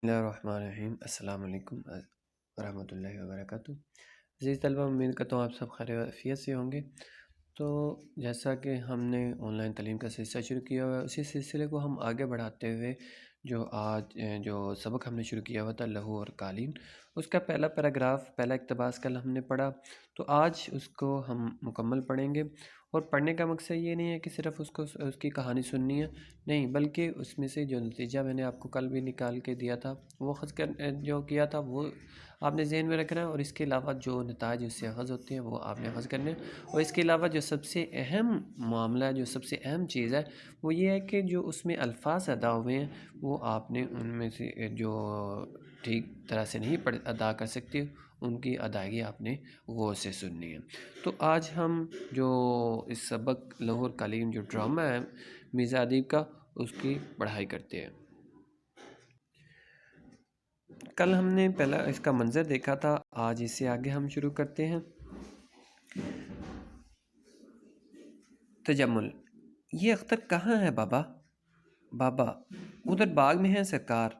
بسم اللہ الرحمن الرحیم۔ السلام علیکم ورحمۃ اللہ وبرکاتہ۔ عزیز طلبہ، امید کرتا ہوں آپ سب خیر و عافیت سے ہوں گے۔ تو جیسا کہ ہم نے آن لائن تعلیم کا سلسلہ شروع کیا ہوا ہے، اسی سلسلے کو ہم آگے بڑھاتے ہوئے جو سبق ہم نے شروع کیا ہوا تھا لہو اور قالین، اس کا پہلا پیراگراف، پہلا اقتباس کل ہم نے پڑھا، تو آج اس کو ہم مکمل پڑھیں گے۔ اور پڑھنے کا مقصد یہ نہیں ہے کہ صرف اس کی کہانی سننی ہے، نہیں، بلکہ اس میں سے جو نتیجہ میں نے آپ کو کل بھی نکال کے دیا تھا، وہ جو کیا تھا وہ آپ نے ذہن میں رکھنا ہے، اور اس کے علاوہ جو نتائج اس سے اخذ ہوتے ہیں وہ آپ نے اخذ کرنے ہیں۔ اور اس کے علاوہ جو سب سے اہم معاملہ ہے، جو سب سے اہم چیز ہے، وہ یہ ہے کہ جو اس میں الفاظ ادا ہوئے ہیں وہ آپ نے ان میں سے جو ٹھیک طرح سے نہیں ادا کر سکتے، ان کی ادائیگی آپ نے غور سے سننی ہے۔ تو آج ہم جو اس سبق لہو اور قالین جو ڈرامہ ہے مرزا ادیب کا، اس کی پڑھائی کرتے ہیں۔ کل ہم نے پہلا اس کا منظر دیکھا تھا، آج اس سے آگے ہم شروع کرتے ہیں۔ تجمل: یہ اختر کہاں ہے بابا؟ بابا: ادھر باغ میں ہے سرکار۔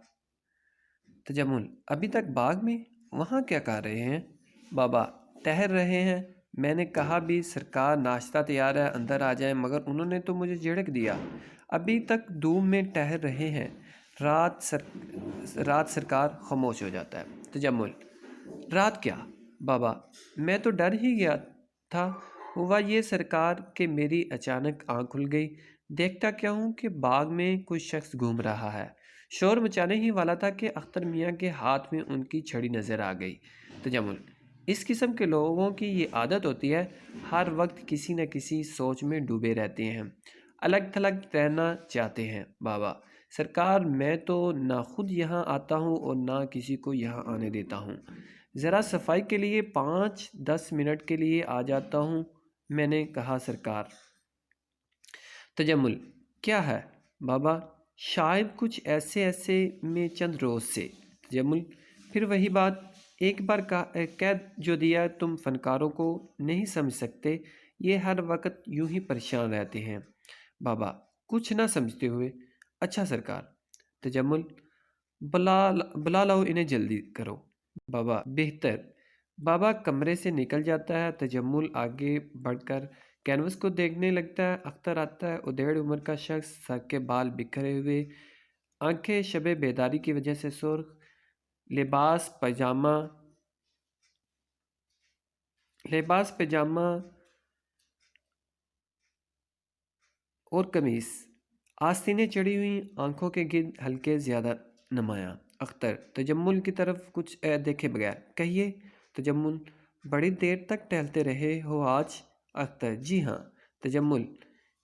تجمل: ابھی تک باغ میں؟ وہاں کیا کر رہے ہیں؟ بابا: ٹہل رہے ہیں۔ میں نے کہا بھی سرکار ناشتہ تیار ہے، اندر آ جائیں، مگر انہوں نے تو مجھے جھڑک دیا۔ ابھی تک دھوپ میں ٹہل رہے ہیں۔ رات سرکار خاموش ہو جاتا ہے۔ تجمل: رات کیا؟ بابا: میں تو ڈر ہی گیا تھا۔ ہوا یہ سرکار کہ میری اچانک آنکھ کھل گئی۔ دیکھتا کیا ہوں کہ باغ میں کوئی شخص گھوم رہا ہے۔ شور مچانے ہی والا تھا کہ اختر میاں کے ہاتھ میں ان کی چھڑی نظر آ گئی۔ تجمل: اس قسم کے لوگوں کی یہ عادت ہوتی ہے، ہر وقت کسی نہ کسی سوچ میں ڈوبے رہتے ہیں، الگ تھلگ رہنا چاہتے ہیں۔ بابا: سرکار، میں تو نہ خود یہاں آتا ہوں اور نہ کسی کو یہاں آنے دیتا ہوں۔ ذرا صفائی کے لیے 5-10 منٹ کے لیے آ جاتا ہوں، میں نے کہا سرکار۔ تجمل: کیا ہے؟ بابا: شاید کچھ ایسے میں چند روز سے۔ تجمل: پھر وہی بات، ایک بار کہہ جو دیا، تم فنکاروں کو نہیں سمجھ سکتے، یہ ہر وقت یوں ہی پریشان رہتے ہیں۔ بابا: کچھ نہ سمجھتے ہوئے؟ اچھا سرکار۔ تجمل: بلا لاؤ انہیں، جلدی کرو۔ بابا: بہتر۔ بابا کمرے سے نکل جاتا ہے۔ تجمل آگے بڑھ کر کینوس کو دیکھنے لگتا ہے۔ اختر آتا ہے، ادھیڑ عمر کا شخص، سر کے بال بکھرے ہوئے، آنکھیں شب بیداری کی وجہ سے سرخ، لباس پجامہ اور قمیص، آستینیں چڑھی ہوئی، آنکھوں کے گرد ہلکے زیادہ نمایاں۔ اختر تجمل کی طرف کچھ دیکھے بغیر: کہیے۔ تجمل: بڑی دیر تک ٹہلتے رہے ہو آج؟ اختر: جی ہاں۔ تجمل: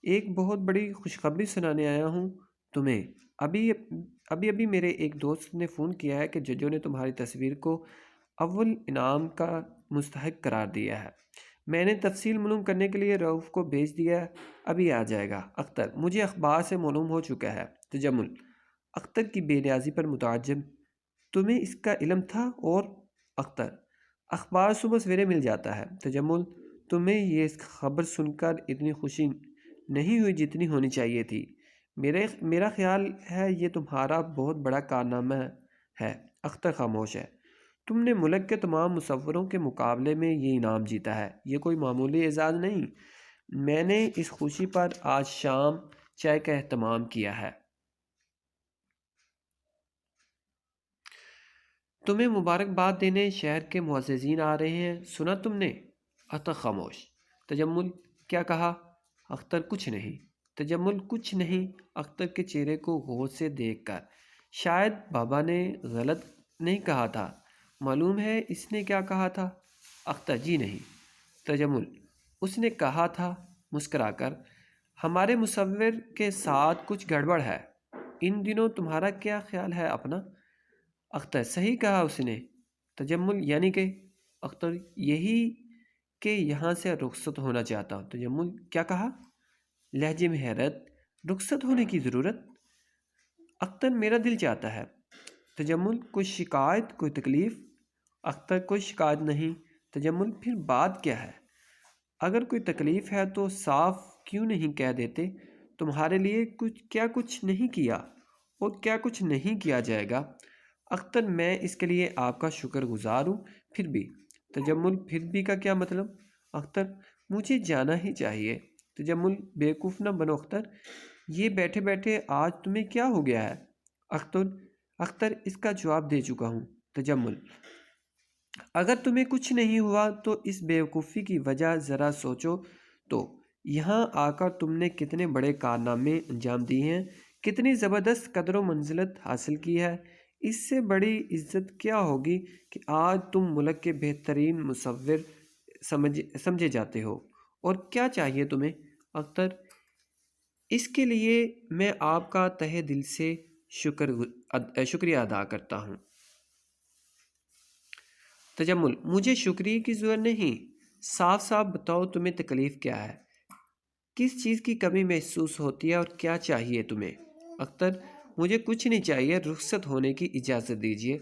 ایک بہت بڑی خوشخبری سنانے آیا ہوں تمہیں۔ ابھی میرے ایک دوست نے فون کیا ہے کہ ججوں نے تمہاری تصویر کو اول انعام کا مستحق قرار دیا ہے۔ میں نے تفصیل معلوم کرنے کے لیے رؤف کو بھیج دیا ہے، ابھی آ جائے گا۔ اختر: مجھے اخبار سے معلوم ہو چکا ہے۔ تجمل اختر کی بے نیازی پر متعجب: تمہیں اس کا علم تھا؟ اور اختر: اخبار صبح سویرے مل جاتا ہے۔ تجمل: تمہیں یہ خبر سن کر اتنی خوشی نہیں ہوئی جتنی ہونی چاہیے تھی؟ میرا خیال ہے یہ تمہارا بہت بڑا کارنامہ ہے۔ اختر خاموش ہے۔ تم نے ملک کے تمام مصوروں کے مقابلے میں یہ انعام جیتا ہے، یہ کوئی معمولی اعزاز نہیں۔ میں نے اس خوشی پر آج شام چائے کا اہتمام کیا ہے۔ تمہیں مبارکباد دینے شہر کے معززین آ رہے ہیں، سنا تم نے؟ اختر خاموش۔ تجمل: کیا کہا؟ اختر: کچھ نہیں۔ تجمل: کچھ نہیں؟ اختر کے چہرے کو غور سے دیکھ کر: شاید بابا نے غلط نہیں کہا تھا؟ معلوم ہے اس نے کیا کہا تھا؟ اختر: جی نہیں۔ تجمل: اس نے کہا تھا مسکرا کر، ہمارے مصور کے ساتھ کچھ گڑبڑ ہے۔ ان دنوں تمہارا کیا خیال ہے اپنا؟ اختر: صحیح کہا اس نے۔ تجمل: یعنی کہ؟ اختر: یہی کہ یہاں سے رخصت ہونا چاہتا ہوں۔ تجمل: کیا کہا؟ لہجے میں حیرت: رخصت ہونے کی ضرورت؟ اختر: میرا دل چاہتا ہے۔ تجمل: کوئی شکایت، کوئی تکلیف؟ اختر: کوئی شکایت نہیں۔ تجمل: پھر بات کیا ہے؟ اگر کوئی تکلیف ہے تو صاف کیوں نہیں کہہ دیتے؟ تمہارے لیے کچھ نہیں کیا اور کیا کچھ نہیں کیا جائے گا؟ اختر میں اس کے لیے آپ کا شکر گزار ہوں، پھر بھی۔ تجمل پھر بھی کا کیا مطلب؟ اختر مجھے جانا ہی چاہیے۔ تجمل بیوقوف نہ بنو اختر، یہ بیٹھے بیٹھے آج تمہیں کیا ہو گیا ہے؟ اختر اختر اس کا جواب دے چکا ہوں۔ تجمل اگر تمہیں کچھ نہیں ہوا تو اس بیوقوفی کی وجہ ذرا سوچو تو، یہاں آ کر تم نے کتنے بڑے کارنامے انجام دیے ہیں، کتنی زبردست قدر و منزلت حاصل کی ہے۔ اس سے بڑی عزت کیا ہوگی کہ آج تم ملک کے بہترین مصور سمجھے جاتے ہو؟ اور کیا چاہیے تمہیں؟ اختر اس کے لیے میں آپ کا تہہ دل سے شکریہ ادا کرتا ہوں۔ تجمل مجھے شکریہ کی ضرورت نہیں، صاف صاف بتاؤ تمہیں تکلیف کیا ہے، کس چیز کی کمی محسوس ہوتی ہے اور کیا چاہیے تمہیں؟ اختر مجھے کچھ نہیں چاہیے، رخصت ہونے کی اجازت دیجیے۔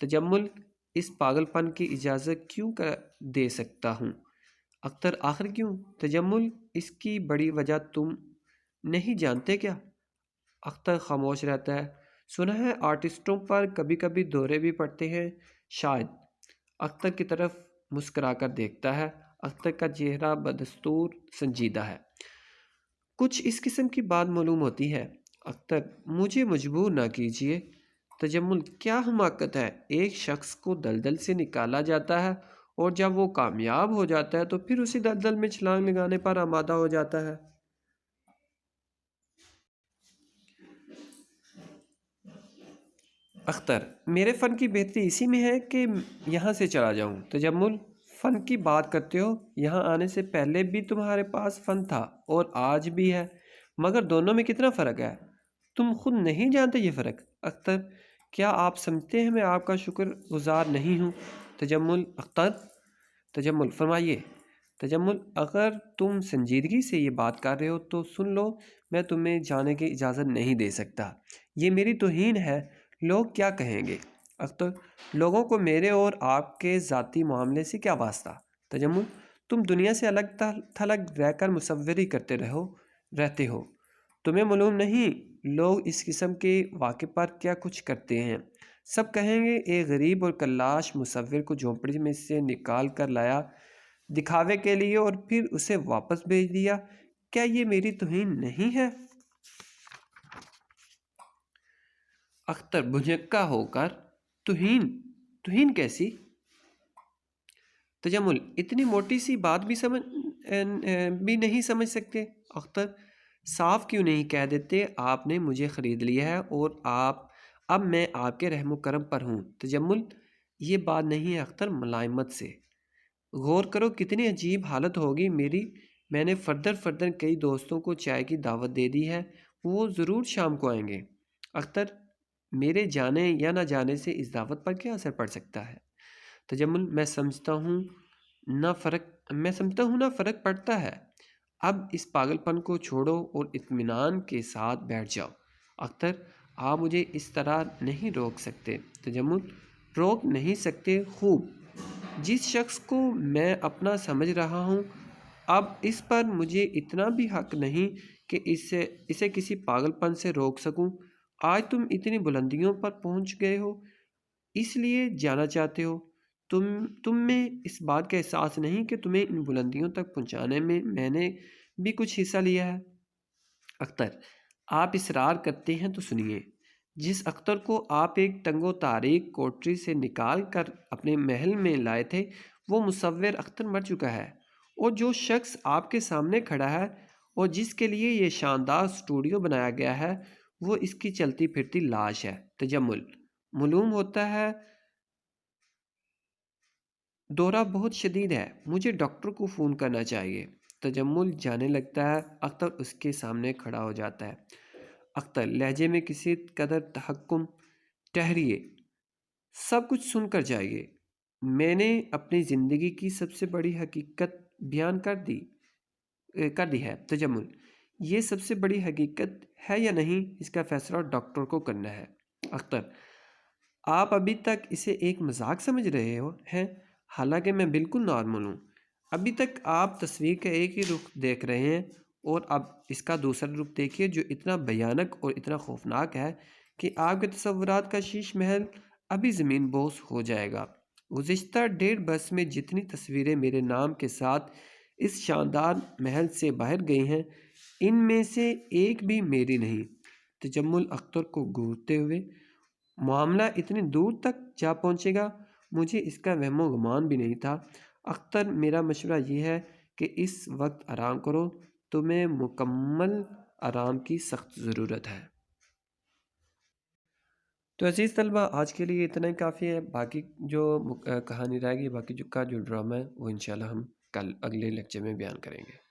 تجمل اس پاگل پن کی اجازت کیوں دے سکتا ہوں؟ اختر آخر کیوں؟ تجمل اس کی بڑی وجہ تم نہیں جانتے کیا؟ اختر خاموش رہتا ہے۔ سنا ہے آرٹسٹوں پر کبھی کبھی دورے بھی پڑتے ہیں، شاید۔ اختر کی طرف مسکرا کر دیکھتا ہے۔ اختر کا چہرہ بدستور سنجیدہ ہے۔ کچھ اس قسم کی بات معلوم ہوتی ہے۔ اختر مجھے مجبور نہ کیجیے۔ تجمل کیا حماقت ہے، ایک شخص کو دلدل سے نکالا جاتا ہے اور جب وہ کامیاب ہو جاتا ہے تو پھر اسی دلدل میں چھلانگ لگانے پر آمادہ ہو جاتا ہے۔ اختر میرے فن کی بہتری اسی میں ہے کہ یہاں سے چلا جاؤں۔ تجمل فن کی بات کرتے ہو، یہاں آنے سے پہلے بھی تمہارے پاس فن تھا اور آج بھی ہے، مگر دونوں میں کتنا فرق ہے، تم خود نہیں جانتے یہ فرق۔ اختر کیا آپ سمجھتے ہیں میں آپ کا شکر گزار نہیں ہوں؟ تجمل اختر تجمل فرمائیے۔ تجمل اگر تم سنجیدگی سے یہ بات کر رہے ہو تو سن لو، میں تمہیں جانے کی اجازت نہیں دے سکتا، یہ میری توہین ہے، لوگ کیا کہیں گے؟ اختر لوگوں کو میرے اور آپ کے ذاتی معاملے سے کیا واسطہ؟ تجمل تم دنیا سے الگ تھلگ رہ کر مصوری کرتے رہتے ہو، تمہیں معلوم نہیں لوگ اس قسم کے واقعے پر کیا کچھ کرتے ہیں۔ سب کہیں گے ایک غریب اور کلاش مصور کو جھونپڑی میں سے نکال کر لایا دکھاوے کے لیے اور پھر اسے واپس بھیج دیا، کیا یہ میری توہین نہیں ہے؟ اختر بھنجکا ہو کر توہین کیسی؟ تجمل اتنی موٹی سی بات بھی نہیں سمجھ سکتے؟ اختر صاف کیوں نہیں کہہ دیتے آپ نے مجھے خرید لیا ہے اور اب میں آپ کے رحم و کرم پر ہوں۔ تجمل یہ بات نہیں ہے اختر، ملائمت سے غور کرو، کتنی عجیب حالت ہوگی میری، میں نے فردر کئی دوستوں کو چائے کی دعوت دے دی ہے، وہ ضرور شام کو آئیں گے۔ اختر میرے جانے یا نہ جانے سے اس دعوت پر کیا اثر پڑ سکتا ہے؟ تجمل میں سمجھتا ہوں نہ فرق پڑتا ہے، اب اس پاگل پن کو چھوڑو اور اطمینان کے ساتھ بیٹھ جاؤ۔ اختر آپ مجھے اس طرح نہیں روک سکتے۔ تجمل روک نہیں سکتے، خوب، جس شخص کو میں اپنا سمجھ رہا ہوں، اب اس پر مجھے اتنا بھی حق نہیں کہ اسے کسی پاگل پن سے روک سکوں۔ آج تم اتنی بلندیوں پر پہنچ گئے ہو، اس لیے جانا چاہتے ہو، تم میں اس بات کا احساس نہیں کہ تمہیں ان بلندیوں تک پہنچانے میں نے بھی کچھ حصہ لیا ہے؟ اختر آپ اصرار کرتے ہیں تو سنیے، جس اختر کو آپ ایک تنگ و تاریک کوٹری سے نکال کر اپنے محل میں لائے تھے، وہ مصور اختر مر چکا ہے، اور جو شخص آپ کے سامنے کھڑا ہے اور جس کے لیے یہ شاندار اسٹوڈیو بنایا گیا ہے، وہ اس کی چلتی پھرتی لاش ہے۔ تجمل معلوم ہوتا ہے دورہ بہت شدید ہے، مجھے ڈاکٹر کو فون کرنا چاہیے۔ تجمل جانے لگتا ہے، اختر اس کے سامنے کھڑا ہو جاتا ہے۔ اختر لہجے میں کسی قدر تحکم، ٹھہریے، سب کچھ سن کر جائیے، میں نے اپنی زندگی کی سب سے بڑی حقیقت بیان کر دی ہے۔ تجمل یہ سب سے بڑی حقیقت ہے یا نہیں، اس کا فیصلہ ڈاکٹر کو کرنا ہے۔ اختر آپ ابھی تک اسے ایک مذاق سمجھ رہے ہیں، حالانکہ میں بالکل نارمل ہوں۔ ابھی تک آپ تصویر کا ایک ہی رخ دیکھ رہے ہیں، اور اب اس کا دوسرا رخ دیکھیے جو اتنا بھیانک اور اتنا خوفناک ہے کہ آپ کے تصورات کا شیش محل ابھی زمین بوس ہو جائے گا۔ گزشتہ 1.5 برس میں جتنی تصویریں میرے نام کے ساتھ اس شاندار محل سے باہر گئی ہیں، ان میں سے ایک بھی میری نہیں۔ تجمل اختر کو گھورتے ہوئے، معاملہ اتنی دور تک جا پہنچے گا، مجھے اس کا وہم و گمان بھی نہیں تھا۔ اختر، میرا مشورہ یہ ہے کہ اس وقت آرام کرو، تمہیں مکمل آرام کی سخت ضرورت ہے۔ تو عزیز طلبہ، آج کے لیے اتنا ہی کافی ہے۔ باقی جو کہانی رہے گی، باقی جو ڈرامہ ہے، وہ انشاءاللہ ہم کل اگلے لیکچر میں بیان کریں گے۔